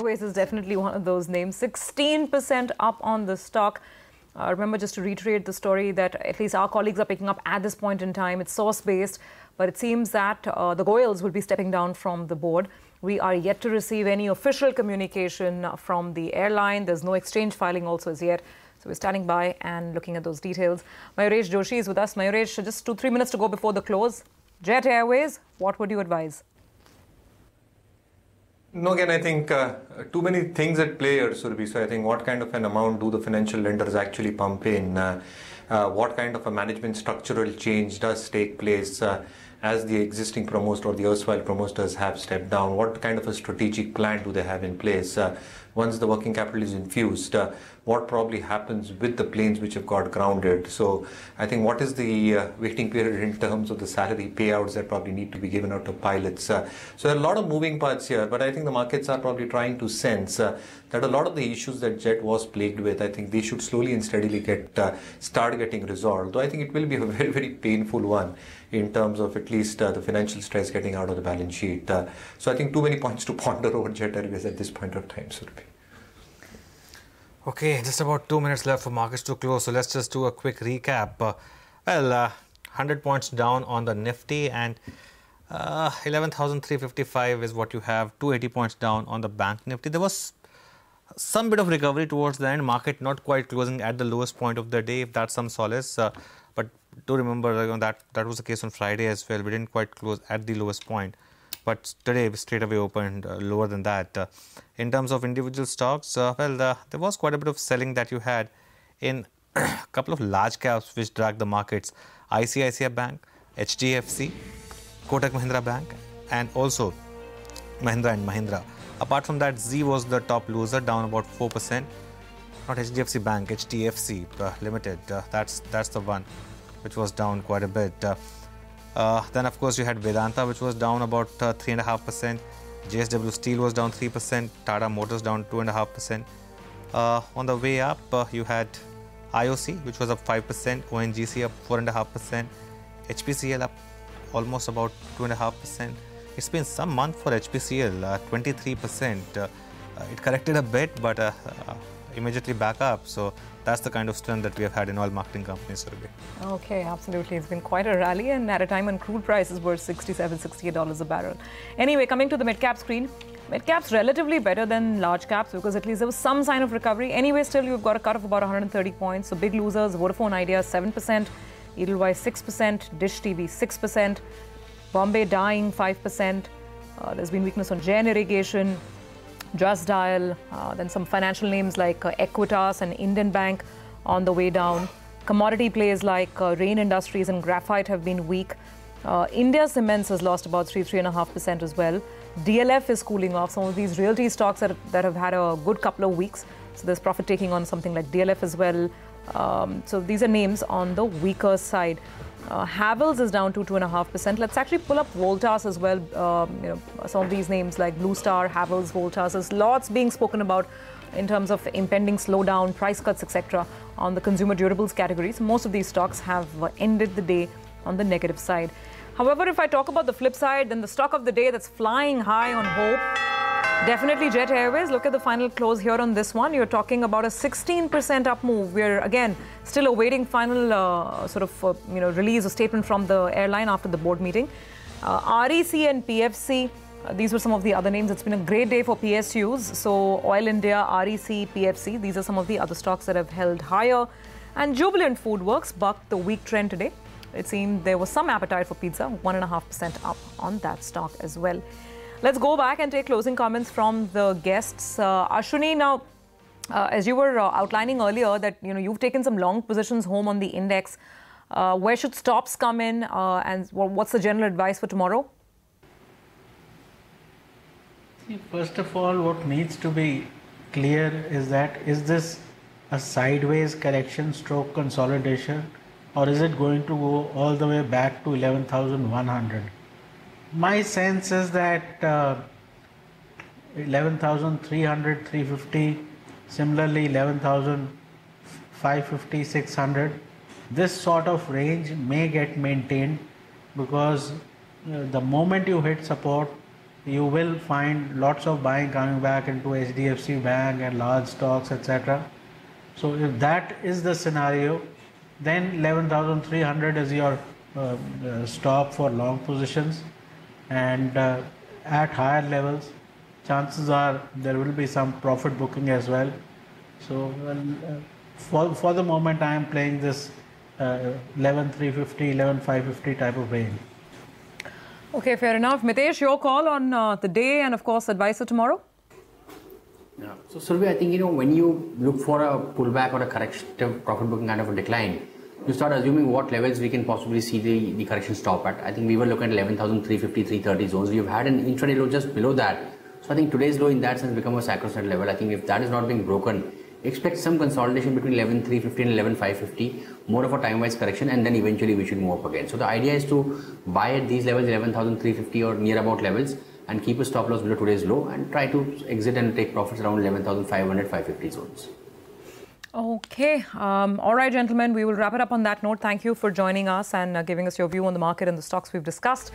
Airways is definitely one of those names. 16% up on the stock. Remember, just to reiterate the story that at least our colleagues are picking up at this point in time. It's source-based, but it seems that the Goyals will be stepping down from the board. We are yet to receive any official communication from the airline. There's no exchange filing also as yet. So we're standing by and looking at those details. Mayuresh Joshi is with us. Mayuresh, just 2-3 minutes to go before the close. Jet Airways, what would you advise? No, again, I think too many things at play here, Surabhi. So I think what kind of an amount do the financial lenders actually pump in? What kind of a management structural change does take place as the existing promoter or the erstwhile promoters have stepped down? What kind of a strategic plan do they have in place? Once the working capital is infused, what probably happens with the planes which have got grounded? So I think what is the waiting period in terms of the salary payouts that probably need to be given out to pilots? So there are a lot of moving parts here, but I think the markets are probably trying to sense that a lot of the issues that Jet was plagued with, I think they should slowly and steadily start getting resolved. Though I think it will be a very, very painful one in terms of at least the financial stress getting out of the balance sheet. So I think too many points to ponder over Jet Airways at this point of time, Surabhi. Okay, just about 2 minutes left for markets to close. So let's just do a quick recap. 100 points down on the Nifty and 11,355 is what you have. 280 points down on the Bank Nifty. There was some bit of recovery towards the end. Market not quite closing at the lowest point of the day, if that's some solace. But do remember that was the case on Friday as well. We didn't quite close at the lowest point. But today we straight away opened lower than that. In terms of individual stocks, there was quite a bit of selling that you had in a couple of large caps which dragged the markets. ICICI Bank, HDFC, Kotak Mahindra Bank, and also Mahindra & Mahindra. Apart from that, Z was the top loser, down about 4%. Not HDFC Bank, HDFC Limited. That's the one which was down quite a bit. Then, of course, you had Vedanta, which was down about 3.5%. JSW Steel was down 3%. Tata Motors down 2.5%. On the way up, you had IOC, which was up 5%. ONGC up 4.5%. HPCL up almost about 2.5%. It's been some month for HPCL, 23%. It corrected a bit, but immediately back up. So that's the kind of strength that we have had in oil marketing companies. Okay, absolutely. It's been quite a rally, and at a time when crude prices were $67, $68 a barrel. Anyway, coming to the mid-cap screen, mid-caps relatively better than large caps because at least there was some sign of recovery. Anyway, still you've got a cut of about 130 points. So big losers, Vodafone Idea 7%, Edelweiss 6%, Dish TV 6%, Bombay Dyeing 5%. There's been weakness on Jain Irrigation, Just Dial, then some financial names like Equitas and Indian Bank on the way down. Commodity plays like Rain Industries and Graphite have been weak. India Cements has lost about 3.5% as well. DLF is cooling off. Some of these realty stocks that have had a good couple of weeks. So there's profit taking on something like DLF as well. So these are names on the weaker side. Havells is down to 2.5%. Let's actually pull up Voltas as well. Some of these names like Blue Star, Havells, Voltas. There's lots being spoken about in terms of impending slowdown, price cuts, etc. on the consumer durables categories. Most of these stocks have ended the day on the negative side. However, if I talk about the flip side, then the stock of the day that's flying high on hope, definitely Jet Airways. Look at the final close here on this one. You're talking about a 16% up move. We're, again, still awaiting final release or statement from the airline after the board meeting. REC and PFC, these were some of the other names. It's been a great day for PSUs. So Oil India, REC, PFC, these are some of the other stocks that have held higher. And Jubilant FoodWorks bucked the weak trend today. It seemed there was some appetite for pizza, 1.5% up on that stock as well. Let's go back and take closing comments from the guests. Ashwini, now, as you were outlining earlier that you've taken some long positions home on the index. Where should stops come in, and what's the general advice for tomorrow? First of all, what needs to be clear is that is this a sideways correction stroke consolidation, or is it going to go all the way back to 11,100? My sense is that 11,300, 350, similarly 11,550, 600, this sort of range may get maintained because the moment you hit support, you will find lots of buying coming back into HDFC Bank and large stocks, etc. So if that is the scenario, then 11,300 is your stop for long positions, and at higher levels, chances are there will be some profit booking as well. So for the moment, I am playing this 11,350, 11,550 type of range. Okay, fair enough. Mitesh, your call on the day and of course advice for tomorrow? Yeah. So Surabhi, I think when you look for a pullback or a corrective profit booking kind of a decline, you start assuming what levels we can possibly see the correction stop at. I think we were looking at 11,350, 330 zones. We've had an intraday low just below that. So I think today's low in that sense become a sacrosanct level. I think if that is not being broken, expect some consolidation between 11,350 and 11,550, more of a time-wise correction, and then eventually we should move up again. So the idea is to buy at these levels, 11,350 or near about levels, and keep a stop loss below today's low and try to exit and take profits around 11,500, 550 zones. Okay. All right, gentlemen, we will wrap it up on that note. Thank you for joining us and giving us your view on the market and the stocks we've discussed.